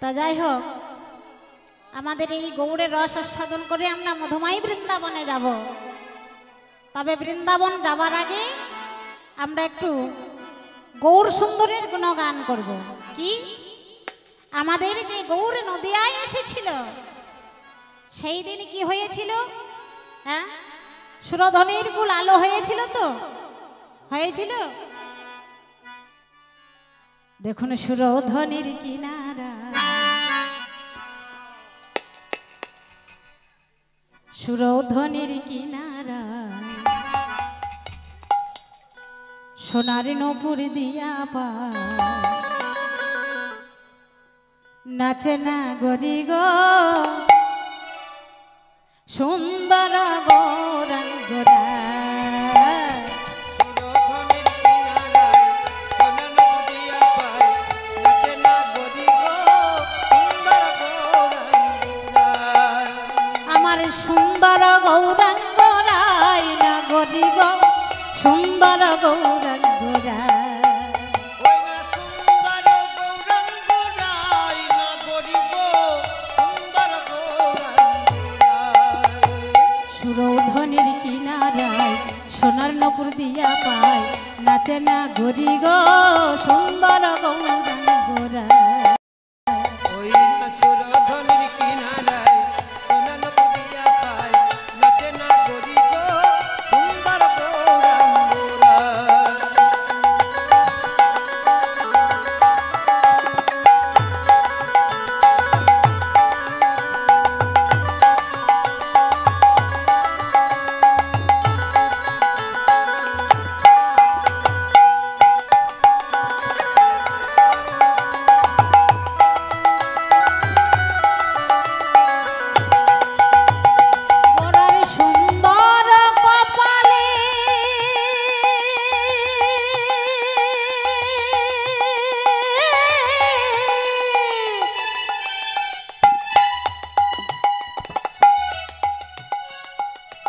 তা যাই হোক, আমাদের এই গৌড়ের রস আস্বাদন করে আমরা মধুময় বৃন্দাবনে যাব। তবে বৃন্দাবন যাবার আগে আমরা একটু গৌর সুন্দরের গুণগান করব। কি আমাদের যে গৌর নদিয়ায় এসেছিল সেই দিন কি হয়েছিল? হ্যাঁ, সুরধনির কুল আলো হয়েছিল তো? হয়েছিল। দেখুন সুরধনির কিনারা, সুরধনির কিনারা সোনার নপুর দিয়া পা নাচে না গরি গো সুন্দর গৌরাঙ্গরা। আমার সুন্দর গৌরাঙ্গরাই না গরি গো সুন্দর গৌরাঙ্গরা। সুরধনির কিনারায় সোনার নপুর দিয়া পায় নাচে না গরি গো সুন্দর গৌরাঙ্গরা।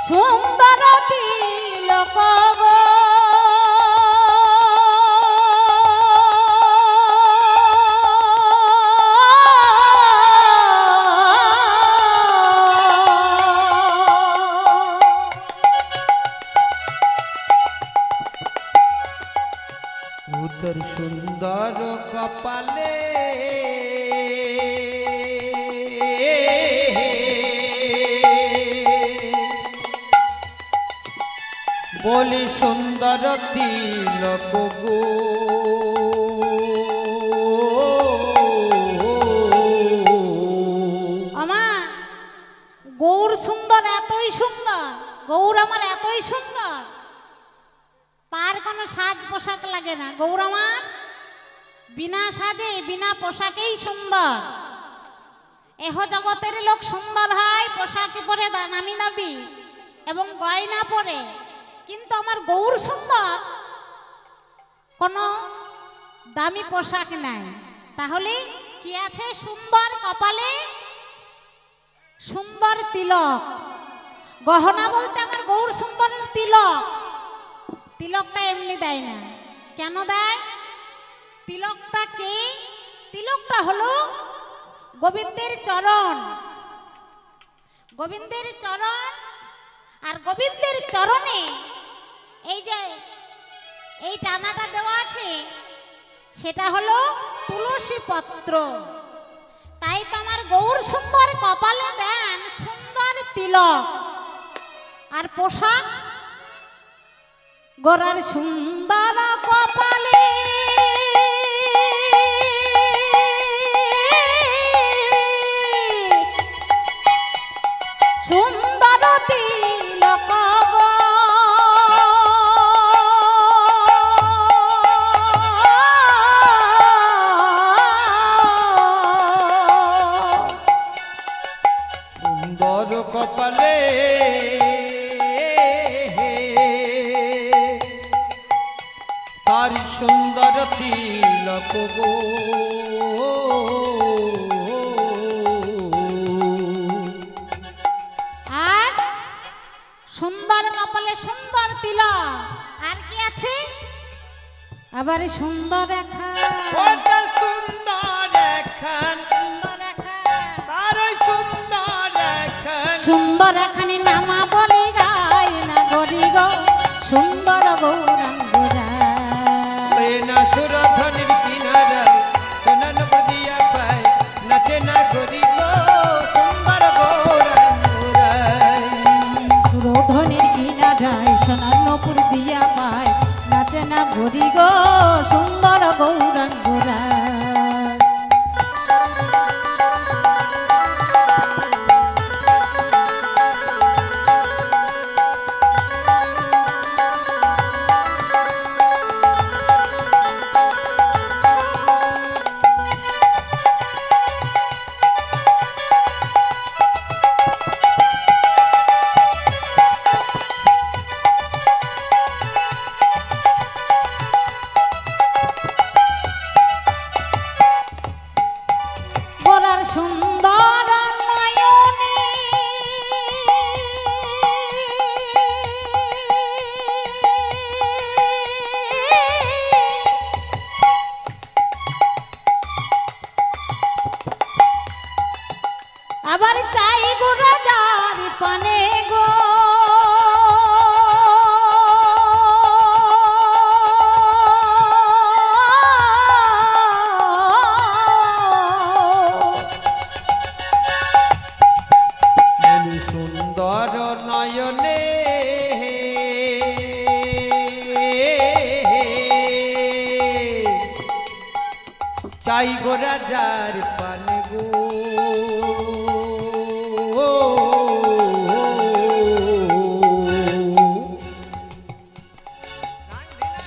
সুন্দর তিলক গো উদর সুন্দর কপালে বলি সুন্দর তিলক গো আমার গৌর সুন্দর, এতই সুন্দর গৌর আমার, এতই সুন্দর তার কোনো সাজ পোশাক লাগে না। গৌর আমার বিনা সাজে বিনা পোশাকেই সুন্দর। এহ জগতের লোক সুন্দর হয় পোশাকে পরে দামি দামি এবং গয়না পরে, কিন্তু আমার গৌর সুন্দর কোনো দামি পোশাক নাই। তাহলে কি আছে? সুন্দর কপালে সুন্দর তিলক। গহনা বলতে আমার গৌর সুন্দরের তিলক। তিলকটা এমনি দেয় না। কেন দেয়? তিলকটা কে? তিলকটা হলো গোবিন্দের চরণ। গোবিন্দের চরণ, আর গোবিন্দের চরণে এই যে এই টানাটা দেওয়া আছে সেটা হলো তুলসী পত্র। তাই তো আমার গৌর সুন্দর কপালে দেন সুন্দর তিলক, আর পোশাক গোরার সুন্দর কপালে সুন্দর তিলক গো সুন্দর কপালে তার সুন্দর তিলক গো আর সুন্দর কপালে সুন্দর তিলক, আর কি আছে? আবার সুন্দর রেখা, সুন্দর রেখা আবার চাই গো রাজার পানে গো বলি সুন্দর নয়নে চাই গো রাজার পানে গো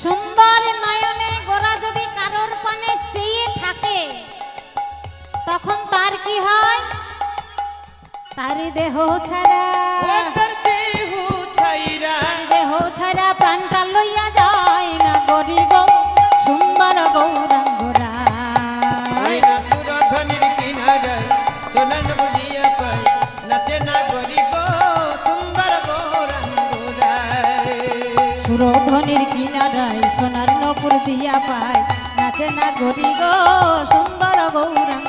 সুন্দর নয়নে গোরা যদি কারোর পানে চেয়ে থাকে তখন তার কি হয় তার দেহ ছাড়া তার দেহ ছাইরা তার দেহ ছাড়া প্রাণটা লইয়া যায় না গরি গো সুন্দর গৌরাঙ্গরা ওই না সুরধনির কিনারায় সোনার বলিয়া পায় নাচে না গরি গো সুন্দর গৌরাঙ্গরায় সুরধনির কিনারায় সোনার নপুর দিয়া পায় নাচে না গরি গো সুন্দর গৌরাঙ্গ